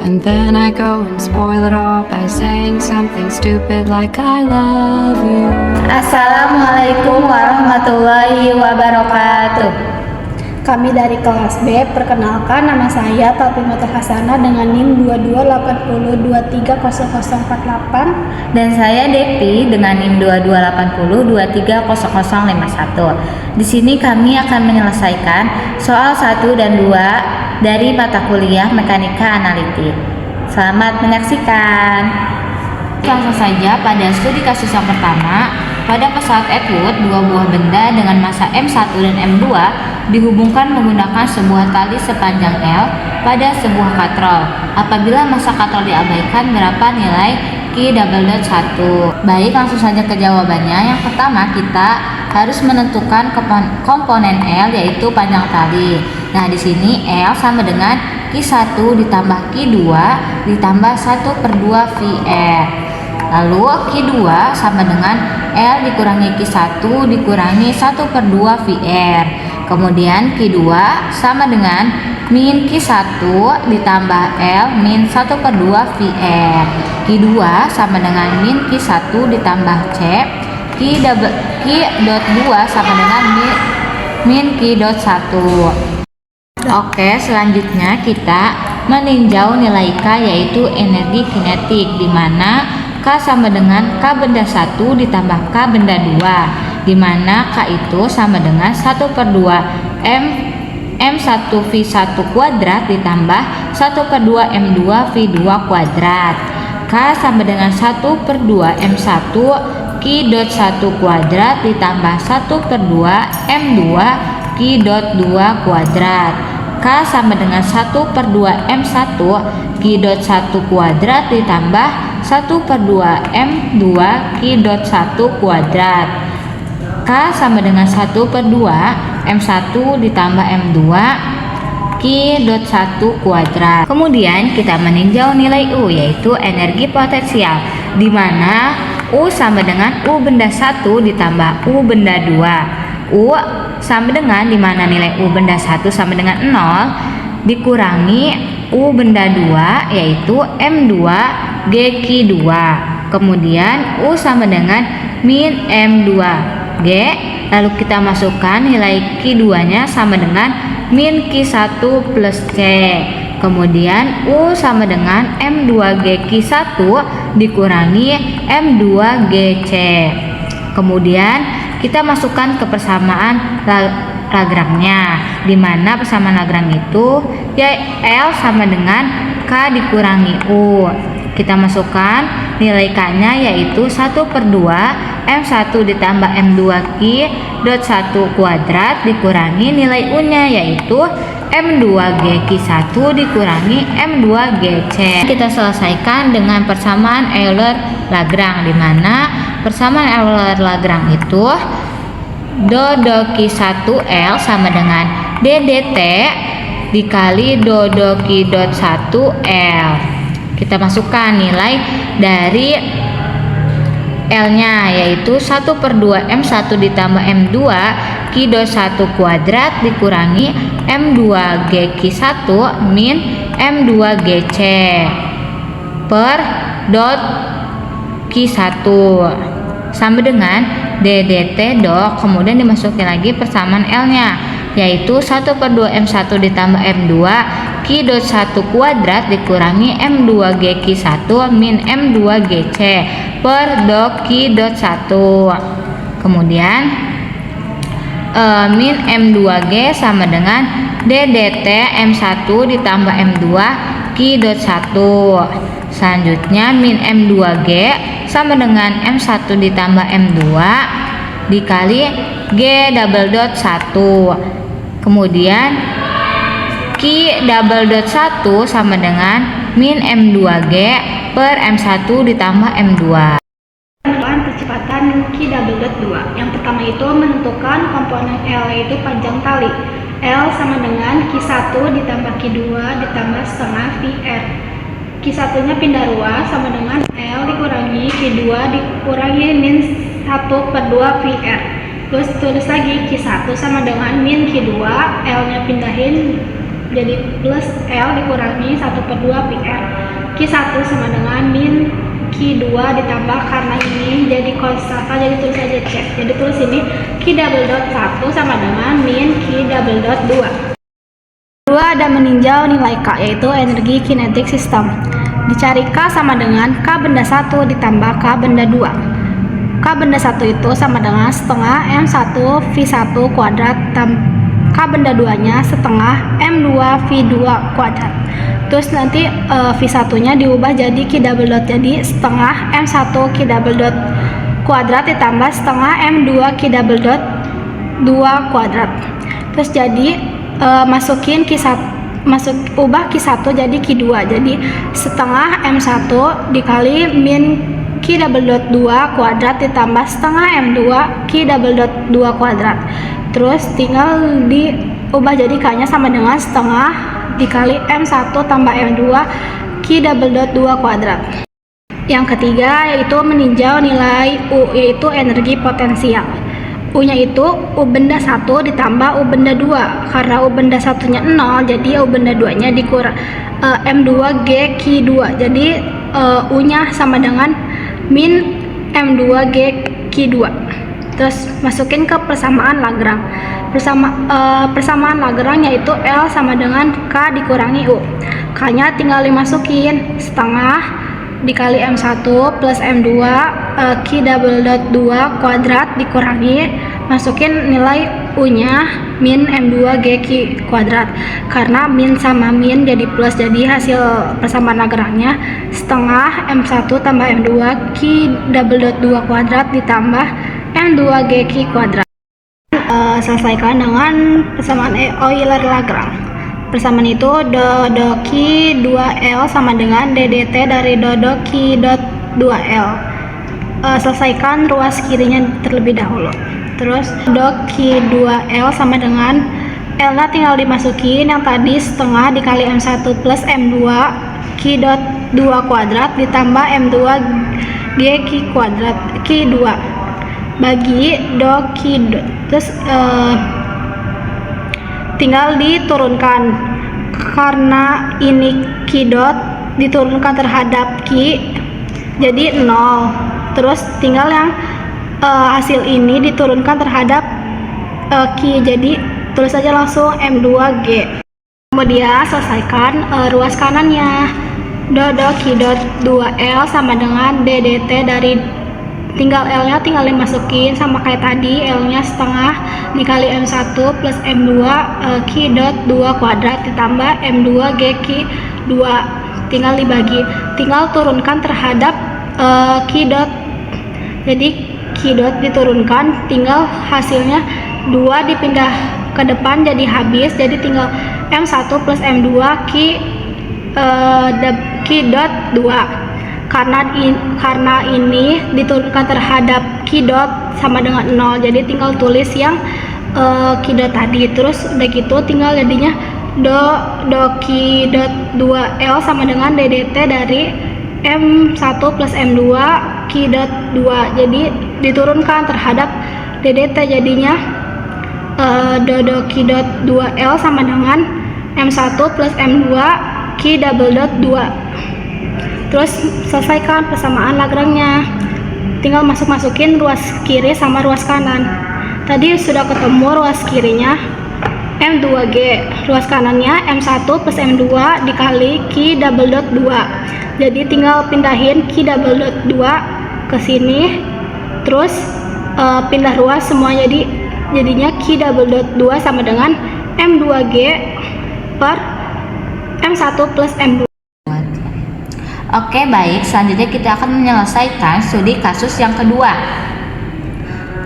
And then I go and spoil it all by saying something stupid like I love you. Assalamualaikum warahmatullahi wabarakatuh. Kami dari kelas B, perkenalkan nama saya Talpimata Hasanah dengan NIM 2280230048. Dan saya Depi dengan NIM 2280230051. Di sini kami akan menyelesaikan soal 1 dan 2 dari mata kuliah Mekanika Analitik. Selamat menyaksikan. Langsung saja pada studi kasus yang pertama. Pada pesawat Atwood, dua buah benda dengan massa M1 dan M2 dihubungkan menggunakan sebuah tali sepanjang L pada sebuah katrol. Apabila massa katrol diabaikan, berapa nilai Q_1? Baik, langsung saja ke jawabannya. Yang pertama, kita harus menentukan komponen L, yaitu panjang tali. Nah, di sini L sama dengan Q1 ditambah Q2 ditambah 1/2 VR. Lalu Q2 sama dengan L dikurangi Q1 dikurangi 1/2 VR. Kemudian Q2 sama dengan min Q1 ditambah L min 1/2 VR. Q2 sama dengan min Q1 ditambah C. Q.2 sama dengan min Q.1. Oke, selanjutnya kita meninjau nilai K, yaitu energi kinetik, di mana K sama dengan K benda 1 ditambah K benda 2, di mana K itu sama dengan 1/2 M1V1 kuadrat ditambah 1/2 M2V2 kuadrat. K sama dengan 1/2 M1 Q.1 kuadrat ditambah 1/2 M2 Q.2 kuadrat. K sama dengan 1/2 M1 Q.1 kuadrat ditambah 1/2 M2 Q.1 kuadrat. K sama dengan 1/2 M1 ditambah M2 Q.1 kuadrat. Kemudian kita meninjau nilai U, yaitu energi potensial, di mana U sama dengan U benda 1 ditambah U benda 2. U sama dengan, di mana nilai U benda 1 sama dengan 0 dikurangi U benda 2, yaitu M2 G_2. Kemudian U sama dengan min M2 G. Lalu kita masukkan nilai Q2 nya sama dengan min Q1 plus C. Kemudian U sama dengan M2 G_1 dikurangi M2 GC. Kemudian kita masukkan ke persamaan Lagrange-nya, di mana persamaan Lagrange itu ya L sama dengan K dikurangi U. Kita masukkan nilai K-nya, yaitu 1/2 M1 ditambah M2 Q.1 kuadrat dikurangi nilai U-nya, yaitu M2 G_1 dikurangi M2 GC. Kita selesaikan dengan persamaan Euler-Lagrange, di mana persamaan Euler-Lagrange itu do Q1 L sama dengan DDT dikali do Q.1 L. Kita masukkan nilai dari L-nya, yaitu 1/2 M1 ditambah M2 Q.1 kuadrat dikurangi M2 G_1 min M2 GC per dot Q1 sama dengan DDT dot, kemudian dimasukin lagi persamaan L-nya, yaitu 1/2 M1 ditambah M2 Q.1 kuadrat dikurangi M2 G_1 min M2 GC per dot Q.1. Kemudian min M2 G sama dengan DDT M1 ditambah M2 Q.1. Selanjutnya min M2 G sama dengan M1 ditambah M2 dikali G_1. Kemudian Q_1 sama dengan min M2 G per M1 ditambah M2. Percepatan Q_2. Yang pertama itu menentukan komponen L, yaitu panjang tali. L sama dengan Q1 ditambah Q2 ditambah setengah VR. Q1 nya pindah ruas sama dengan L dikurangi Q2 dikurangi min 1/2 VR. Terus tulis lagi Q1 sama dengan min Q2, L nya pindahin jadi plus L dikurangi 1/2 pi R. Q1 sama dengan min Q2 ditambah, karena ini jadi konstanta jadi tulis aja C. Jadi tulis ini Q double dot 1 sama dengan min Q double dot 2. Kedua ada meninjau nilai K, yaitu energi kinetik sistem. Dicari K sama dengan K benda 1 ditambah K benda 2. K benda 1 itu sama dengan setengah M1 V1 kuadrat, K benda 2 nya setengah M2 V2 kuadrat. Terus nanti V1 nya diubah jadi Q double dot, jadi setengah M1 Q double dot kuadrat ditambah setengah M2 Q double dot 2 kuadrat. Terus jadi masukin ubah Q1 jadi Q2, jadi setengah M1 dikali min Q double dot 2 kuadrat ditambah setengah M2 Q double dot 2 kuadrat. Terus tinggal diubah jadi K nya sama dengan setengah dikali M1 tambah M2 Q double dot 2 kuadrat. Yang ketiga yaitu meninjau nilai U, yaitu energi potensial. U nya itu U benda 1 ditambah U benda 2. Karena U benda 1 nya 0, jadi U benda 2 nya dikurang M2 G Q2. Jadi U nya sama dengan min M2 G Q2. Terus masukin ke persamaan Lagrange. Persamaan Lagrange yaitu L sama dengan K dikurangi U. K nya tinggal dimasukin setengah dikali M1 plus M2 Q double dot 2 kuadrat dikurangi, masukin nilai U nya min M2 G Q kuadrat. Karena min sama min jadi plus, jadi hasil persamaan Lagrange nya setengah M1 tambah M2 Q double dot 2 kuadrat ditambah M2 G Q kuadrat. Selesaikan dengan persamaan Euler-Lagrange. Persamaan itu do Q 2L sama dengan DDT dari do Q dot 2L. Selesaikan ruas kirinya terlebih dahulu. Terus do Q 2L sama dengan L nya tinggal dimasukin yang tadi setengah dikali M1 plus M2 Q dot 2 kuadrat ditambah M2 G Q kuadrat Q2 bagi do Q dot. Terus tinggal diturunkan, karena ini Q dot diturunkan terhadap Q jadi 0. Terus tinggal yang hasil ini diturunkan terhadap Q, jadi tulis saja langsung M2 G. Kemudian selesaikan ruas kanannya. Do Q dot 2L sama dengan DDT dari tinggal L nya tinggal dimasukin sama kayak tadi, L nya setengah dikali M1 plus M2 Q dot 2 kuadrat ditambah M2 G Q 2, tinggal dibagi, tinggal turunkan terhadap Q dot, jadi Q dot diturunkan, tinggal hasilnya 2 dipindah ke depan jadi habis, jadi tinggal M1 plus M2 Q dot 2. Karena ini diturunkan terhadap Q dot sama dengan 0, jadi tinggal tulis yang Q dot tadi. Terus udah gitu tinggal jadinya do Q dot 2L sama dengan DDT dari M1 plus M2 Q dot 2, jadi diturunkan terhadap DDT, jadinya do Q dot 2L sama dengan M1 plus M2 Q double dot 2. Terus selesaikan persamaan Lagrange-nya, tinggal masukin ruas kiri sama ruas kanan. Tadi sudah ketemu ruas kirinya M2G, ruas kanannya M1 plus M2 dikali Q double dot 2. Jadi tinggal pindahin Q double dot 2 ke sini, terus pindah ruas semua, jadinya Q double dot 2 sama dengan M2G per M1 plus M2. Oke, baik, selanjutnya kita akan menyelesaikan studi kasus yang kedua,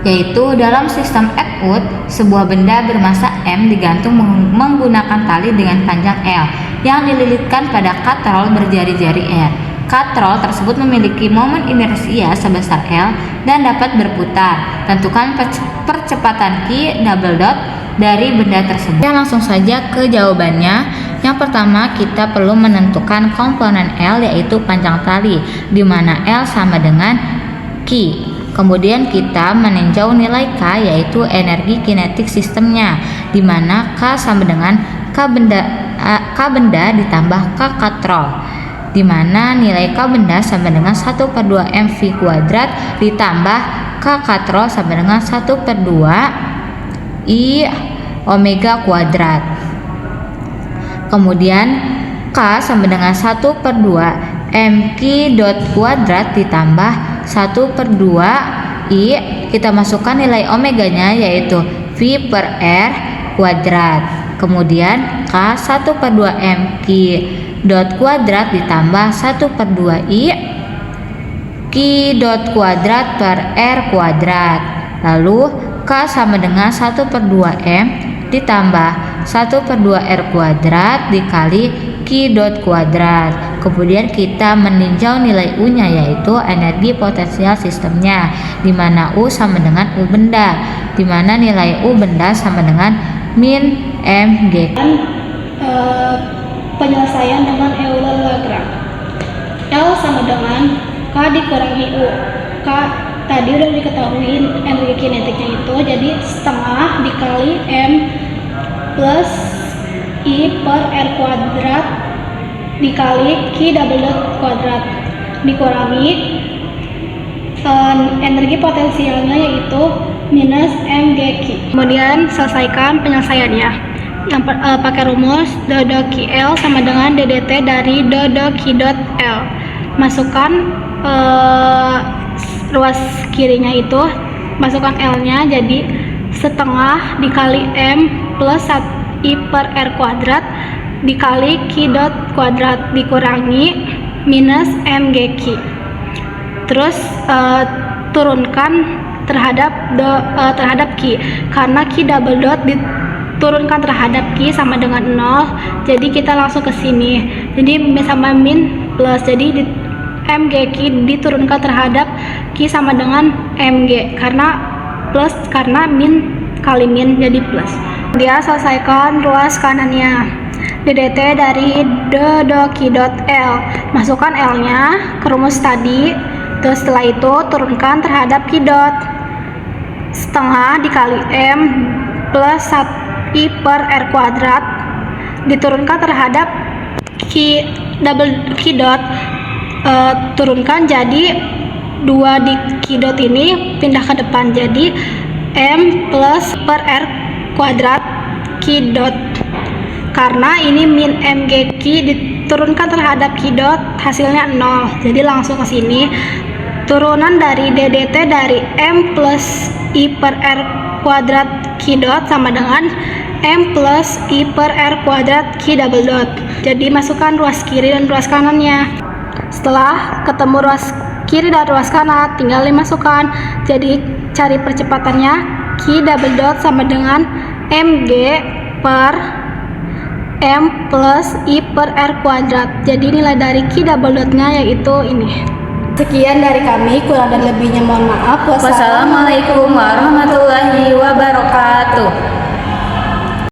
yaitu dalam sistem Atwood, sebuah benda bermassa M digantung menggunakan tali dengan panjang L yang dililitkan pada katrol berjari-jari R. Katrol tersebut memiliki momen inersia sebesar L dan dapat berputar. Tentukan percepatan Q double dot dari benda tersebut. Kita langsung saja ke jawabannya. Yang pertama, kita perlu menentukan komponen L, yaitu panjang tali, di mana L sama dengan Q. Kemudian kita meninjau nilai K, yaitu energi kinetik sistemnya, di mana K sama dengan K benda K benda ditambah K katrol, di mana nilai K benda sama dengan 1/2 mv kuadrat ditambah K katrol sama dengan 1/2 I omega kuadrat. Kemudian K sama dengan 1/2 mq dot kuadrat ditambah 1/2 I, kita masukkan nilai omeganya yaitu V per R kuadrat. Kemudian K 1/2 mq dot kuadrat ditambah 1/2 I Q dot kuadrat per R kuadrat. Lalu K sama dengan 1/2 M ditambah 1/2 R kuadrat dikali Q dot kuadrat. Kemudian kita meninjau nilai U nya yaitu energi potensial sistemnya, di mana U sama dengan U benda, di mana nilai U benda sama dengan min mg. Penyelesaian dengan Euler-Lagrange. L sama dengan K dikurangi U. K tadi udah diketahui energi kinetiknya itu, jadi setengah dikali M plus I per R kuadrat dikali Q double dot kuadrat dikurangi energi potensialnya yaitu minus mgq. Kemudian selesaikan penyelesaiannya. Yang pakai rumus d dot ql sama dengan ddt dari d dot q dot l. Masukkan ruas kirinya itu, masukkan l nya jadi setengah dikali m plus 1 i per r kuadrat dikali q dot kuadrat dikurangi minus mgq. Terus turunkan terhadap q, karena q double dot diturunkan terhadap q sama dengan 0, jadi kita langsung ke sini, jadi sama min plus, jadi mgq diturunkan terhadap q sama dengan mg, karena min kali min jadi plus. Dia selesaikan ruas kanannya. ddt dari d dot q dot l, masukkan l nya ke rumus tadi. Terus setelah itu turunkan terhadap q dot, setengah dikali m plus 1 i per r kuadrat diturunkan terhadap q dot, turunkan jadi 2 di q dot ini pindah ke depan jadi m plus per r kuadrat q dot, karena ini min mgq diturunkan terhadap q dot hasilnya 0, jadi langsung ke sini. Turunan dari ddt dari m plus i per r kuadrat q dot sama dengan m plus i per r kuadrat q double dot. Jadi masukkan ruas kiri dan ruas kanannya. Setelah ketemu ruas kiri dan ruas kanan, tinggal dimasukkan. Jadi cari percepatannya, q double dot sama dengan mg per m plus i per r kuadrat. Jadi nilai dari q double dotnya yaitu ini. Sekian dari kami, kurang dan lebihnya mohon maaf. Wassalamualaikum warahmatullahi wabarakatuh.